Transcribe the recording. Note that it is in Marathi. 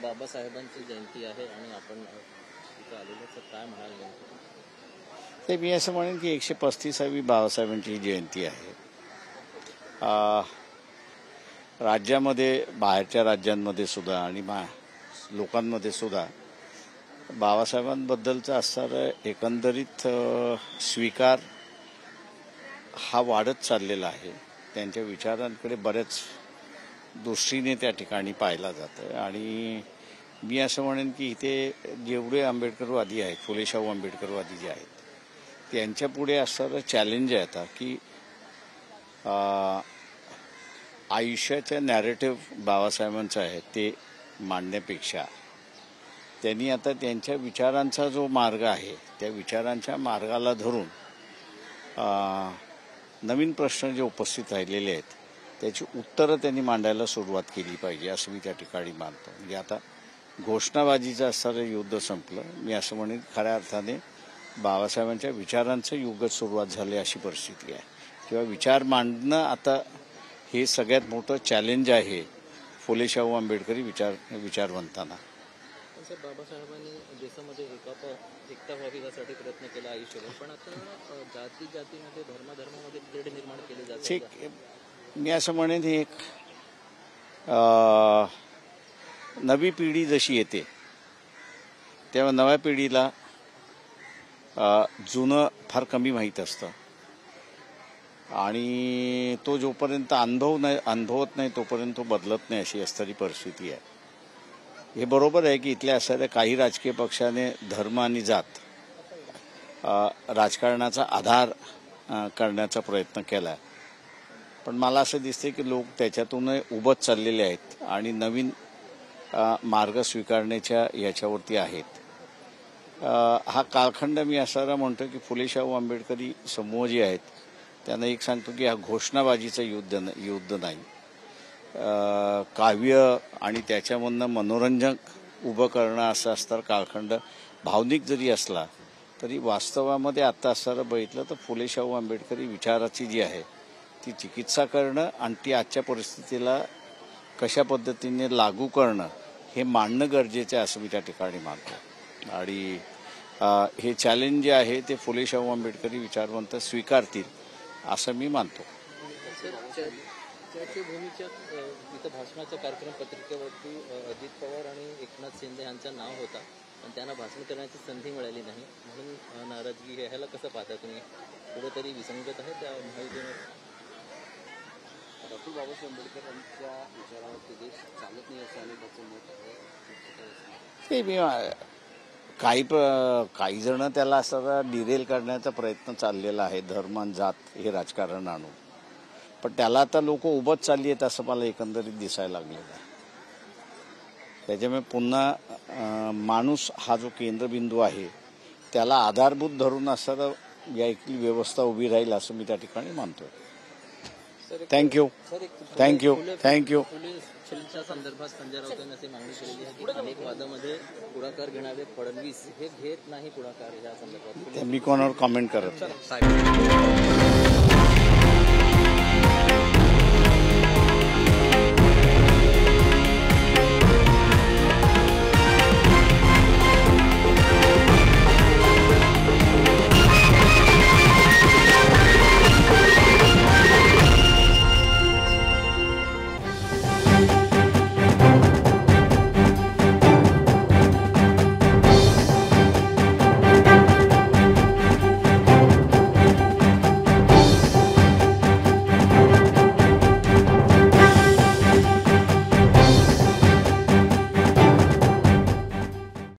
बाबासाहेबांची जयंती आहे आणि आपण तिथं आलेलो, तर काय म्हणाल नेमकं? ते मी असं म्हणेन की 135वी बाबासाहेबांची जयंती आहे. राज्यामध्ये, बाहेरच्या राज्यांमध्ये सुद्धा आणि लोकांमध्ये सुद्धा बाबासाहेबांबद्दलचा असणारा एकंदरीत स्वीकार हा वाढत चाललेला आहे. त्यांच्या विचारांकडे बऱ्याच दृष्टीने त्या ठिकाणी पाहिला जातं आणि मी असं म्हणेन की इथे जेवढे आंबेडकरवादी आहेत, फुले शाहू आंबेडकरवादी जे आहेत, त्यांच्यापुढे असणारं चॅलेंज आहे आता की आयुष्याच्या नॅरेटिव्ह बाबासाहेबांचं आहे ते मांडण्यापेक्षा त्यांनी आता त्यांच्या विचारांचा जो मार्ग आहे त्या विचारांच्या मार्गाला धरून नवीन प्रश्न जे उपस्थित राहिलेले आहेत त्याची उत्तरं त्यांनी मांडायला सुरुवात केली पाहिजे असं मी त्या ठिकाणी मानतो. म्हणजे आता घोषणाबाजीचं असणारं युद्ध संपलं. मी असं म्हणेन खऱ्या अर्थाने बाबासाहेबांच्या विचारांचं युगच सुरुवात झाली अशी परिस्थिती आहे किंवा विचार मांडणं आता हे सगळ्यात मोठं चॅलेंज आहे फुले शाहू आंबेडकरी विचारवंतांना. बाबासाहेबांनी देशामध्ये एकता व्हावी यासाठी प्रयत्न केला आयुष्यभर, पण आता जातीमध्ये धर्मामध्ये तेढ निर्माण केले जाते. मी असं म्हणेन ही एक नवी पिढी जशी येते तेव्हा नव्या पिढीला जुनं फार कमी माहीत असतं आणि तो जोपर्यंत अनुभवत नाही तोपर्यंत तो बदलत नाही अशी असणारी परिस्थिती आहे. हे बरोबर आहे की इथल्या असणाऱ्या काही राजकीय पक्षाने धर्म आणि जात राजकारणाचा आधार करण्याचा प्रयत्न केला, पण मला असं दिसते की लोक त्याच्यातून उभत चाललेले आहेत आणि नवीन मार्ग स्वीकारण्याच्या याच्यावरती आहेत. हा कालखंड मी असा म्हणतो की फुले शाहू आंबेडकरी समूह जे आहेत त्यांना एक सांगतो की हा घोषणाबाजीचं युद्ध नाही. काव्य आणि त्याच्यामधनं मनोरंजन उभं करणं असं असतं कालखंड भावनिक जरी असला तरी वास्तवामध्ये आत्ता असणारं बघितलं तर फुले शाहू आंबेडकरी विचाराची जी आहे ती चिकित्सा करणं आणि ती आजच्या परिस्थितीला कशा पद्धतीने लागू करणं हे मांडणं गरजेचं आहे असं मी त्या ठिकाणी मानतो. आणि हे चॅलेंज जे आहे ते फुले शाहू आंबेडकरी विचारवंत स्वीकारतील असं मी मानतो. चैत्यभूमीच्या इथं भाषणाच्या कार्यक्रम पत्रिकेवरती अजित पवार आणि एकनाथ शिंदे यांचं नाव होता, पण त्यांना भाषण करण्याची संधी मिळाली नाही म्हणून नाराजगी आहे. ह्याला कसं पाहता तुम्ही? कुठेतरी विसंगत आहे त्या महायुतीमध्ये. डॉक्टर बाबासाहेब आंबेडकर यांच्या विचारावरती देश चालत नाही असं अनेकांचं मत आहे. काही जण त्याला असं डिरेल करण्याचा प्रयत्न चाललेला आहे, धर्म आणि जात हे राजकारण आणून, पण त्याला आता लोक उभत चालली आहेत असं मला एकंदरीत दिसायला लागलेलं आहे. त्याच्यामुळे पुन्हा माणूस हा जो केंद्रबिंदू आहे त्याला आधारभूत धरून असं या इथली व्यवस्था उभी राहील असं मी त्या ठिकाणी मानतोय. थँक्यू. फुलेंच्या संदर्भात संजय राऊतांनी अशी मागणी केलेली आहे की अनेक वादामध्ये पुढाकार घेणारे फडणवीस हे घेत नाही पुढाकार या संदर्भात. मी कोणावर कॉमेंट करत नाही.